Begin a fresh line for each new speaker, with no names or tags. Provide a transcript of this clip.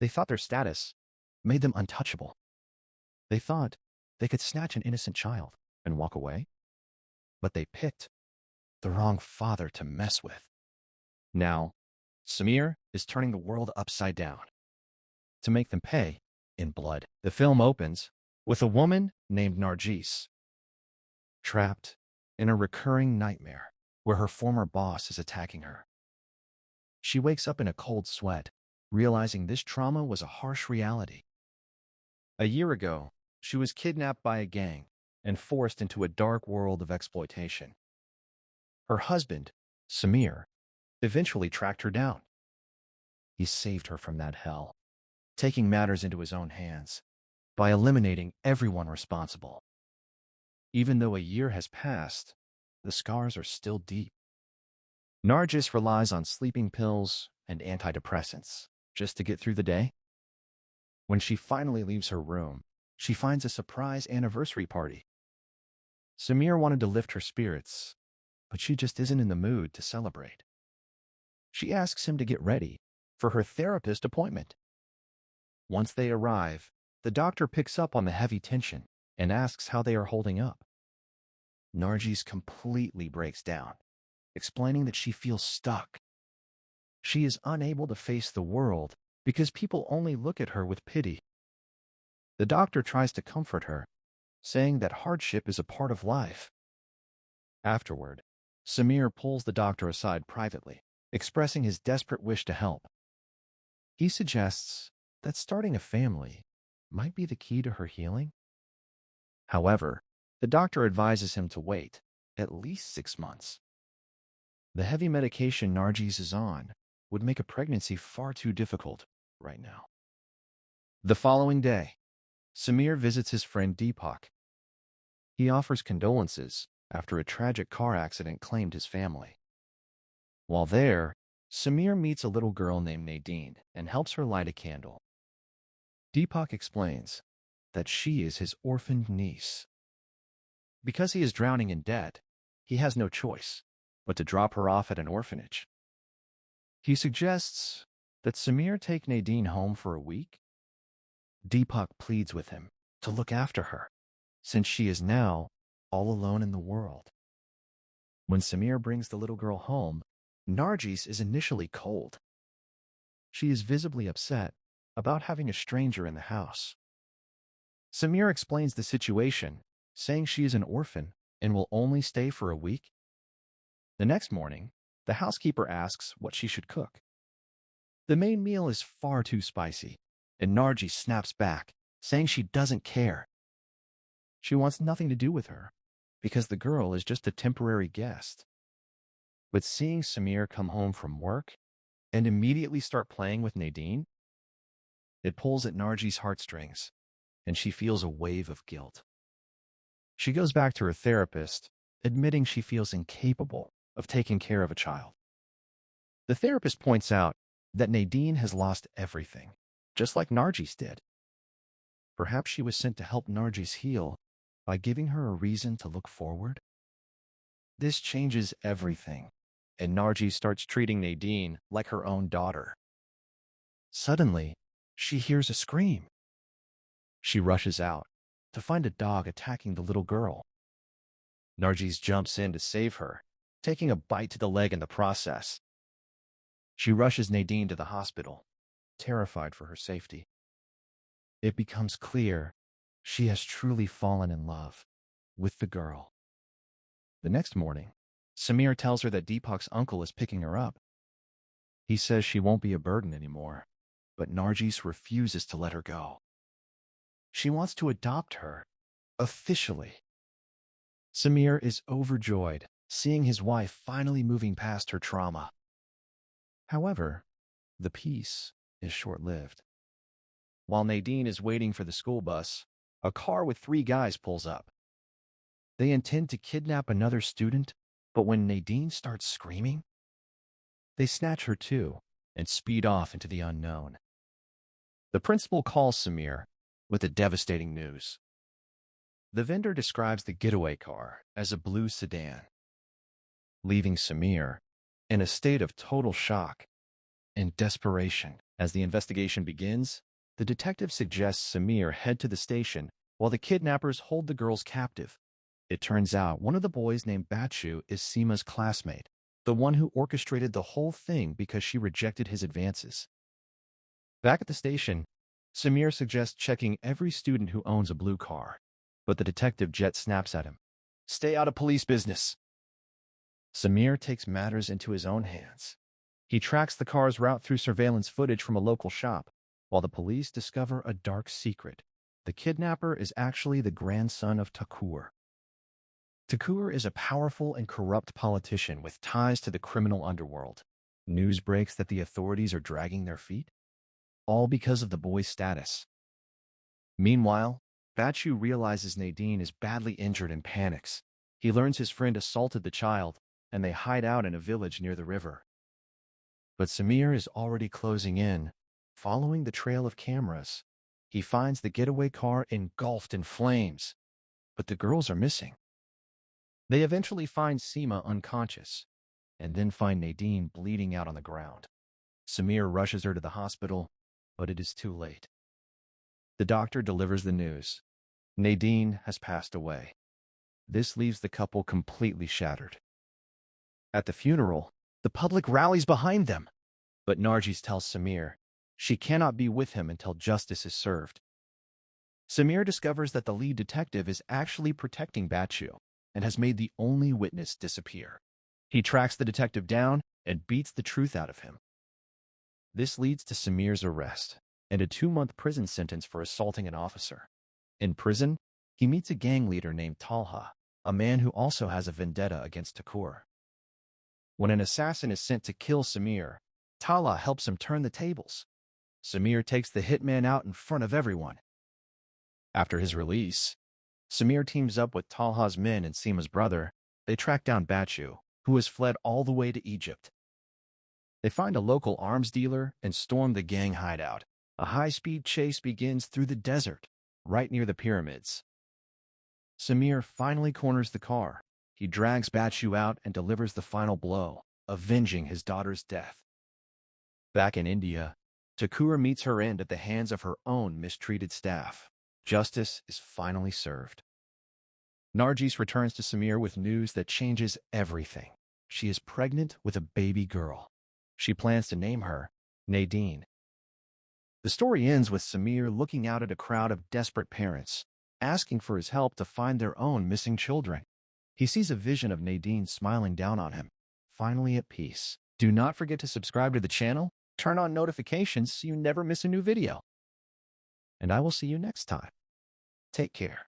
They thought their status made them untouchable. They thought they could snatch an innocent child and walk away, but they picked the wrong father to mess with. Now, Samir is turning the world upside down to make them pay in blood. The film opens with a woman named Nargis, trapped in a recurring nightmare where her former boss is attacking her. She wakes up in a cold sweat, realizing this trauma was a harsh reality. A year ago, she was kidnapped by a gang and forced into a dark world of exploitation. Her husband, Samir, eventually tracked her down. He saved her from that hell, taking matters into his own hands by eliminating everyone responsible. Even though a year has passed, the scars are still deep. Nargis relies on sleeping pills and antidepressants just to get through the day. When she finally leaves her room, she finds a surprise anniversary party. Samir wanted to lift her spirits, but she just isn't in the mood to celebrate. She asks him to get ready for her therapist appointment. Once they arrive, the doctor picks up on the heavy tension and asks how they are holding up. Nargis completely breaks down, explaining that she feels stuck. She is unable to face the world because people only look at her with pity. The doctor tries to comfort her, saying that hardship is a part of life. Afterward, Samir pulls the doctor aside privately, expressing his desperate wish to help. He suggests that starting a family might be the key to her healing. However, the doctor advises him to wait at least 6 months. The heavy medication Nargis is on would make a pregnancy far too difficult right now. The following day, Samir visits his friend Deepak. He offers condolences after a tragic car accident claimed his family. While there, Samir meets a little girl named Nadine and helps her light a candle. Deepak explains that she is his orphaned niece. Because he is drowning in debt, he has no choice but to drop her off at an orphanage. He suggests that Samir take Nadine home for a week. Deepak pleads with him to look after her, since she is now all alone in the world. When Samir brings the little girl home, Nargis is initially cold. She is visibly upset about having a stranger in the house. Samir explains the situation, saying she is an orphan and will only stay for a week. The next morning, the housekeeper asks what she should cook. The main meal is far too spicy, and Nargis snaps back, saying she doesn't care. She wants nothing to do with her, because the girl is just a temporary guest. But seeing Samir come home from work and immediately start playing with Nadine, it pulls at Nargis' heartstrings, and she feels a wave of guilt. She goes back to her therapist, admitting she feels incapable of taking care of a child. The therapist points out that Nadine has lost everything, just like Nargis did. Perhaps she was sent to help Nargis heal by giving her a reason to look forward. This changes everything, and Nargis starts treating Nadine like her own daughter. Suddenly, she hears a scream. She rushes out to find a dog attacking the little girl. Nargis jumps in to save her, taking a bite to the leg in the process. She rushes Nadine to the hospital, terrified for her safety. It becomes clear she has truly fallen in love with the girl. The next morning, Samir tells her that Deepak's uncle is picking her up. He says she won't be a burden anymore, but Nargis refuses to let her go. She wants to adopt her, officially. Samir is overjoyed, seeing his wife finally moving past her trauma. However, the peace is short-lived. While Nadine is waiting for the school bus, a car with 3 guys pulls up. They intend to kidnap another student, but when Nadine starts screaming, they snatch her too and speed off into the unknown. The principal calls Samir with the devastating news. The vendor describes the getaway car as a blue sedan, leaving Samir in a state of total shock and desperation. As the investigation begins, the detective suggests Samir head to the station while the kidnappers hold the girls captive. It turns out one of the boys named Bachu is Seema's classmate, the one who orchestrated the whole thing because she rejected his advances. Back at the station, Samir suggests checking every student who owns a blue car, but the detective Jet snaps at him. "Stay out of police business." Samir takes matters into his own hands. He tracks the car's route through surveillance footage from a local shop, while the police discover a dark secret. The kidnapper is actually the grandson of Thakur. Thakur is a powerful and corrupt politician with ties to the criminal underworld. News breaks that the authorities are dragging their feet, all because of the boy's status. Meanwhile, Bachu realizes Nadine is badly injured and panics. He learns his friend assaulted the child, and they hide out in a village near the river. But Samir is already closing in. Following the trail of cameras, he finds the getaway car engulfed in flames, but the girls are missing. They eventually find Seema unconscious, and then find Nadine bleeding out on the ground. Samir rushes her to the hospital, but it is too late. The doctor delivers the news. Nadine has passed away. This leaves the couple completely shattered. At the funeral, the public rallies behind them, but Nargis tells Samir she cannot be with him until justice is served. Samir discovers that the lead detective is actually protecting Bachu and has made the only witness disappear. He tracks the detective down and beats the truth out of him. This leads to Samir's arrest and a 2-month prison sentence for assaulting an officer. In prison, he meets a gang leader named Talha, a man who also has a vendetta against Thakur. When an assassin is sent to kill Samir, Talha helps him turn the tables. Samir takes the hitman out in front of everyone. After his release, Samir teams up with Talha's men and Seema's brother. They track down Bachu, who has fled all the way to Egypt. They find a local arms dealer and storm the gang hideout. A high-speed chase begins through the desert, right near the pyramids. Samir finally corners the car. He drags Bachu out and delivers the final blow, avenging his daughter's death. Back in India, Thakur meets her end at the hands of her own mistreated staff. Justice is finally served. Nargis returns to Samir with news that changes everything. She is pregnant with a baby girl. She plans to name her Nadine. The story ends with Samir looking out at a crowd of desperate parents, asking for his help to find their own missing children. He sees a vision of Nadine smiling down on him, finally at peace. Do not forget to subscribe to the channel, turn on notifications so you never miss a new video. And I will see you next time. Take care.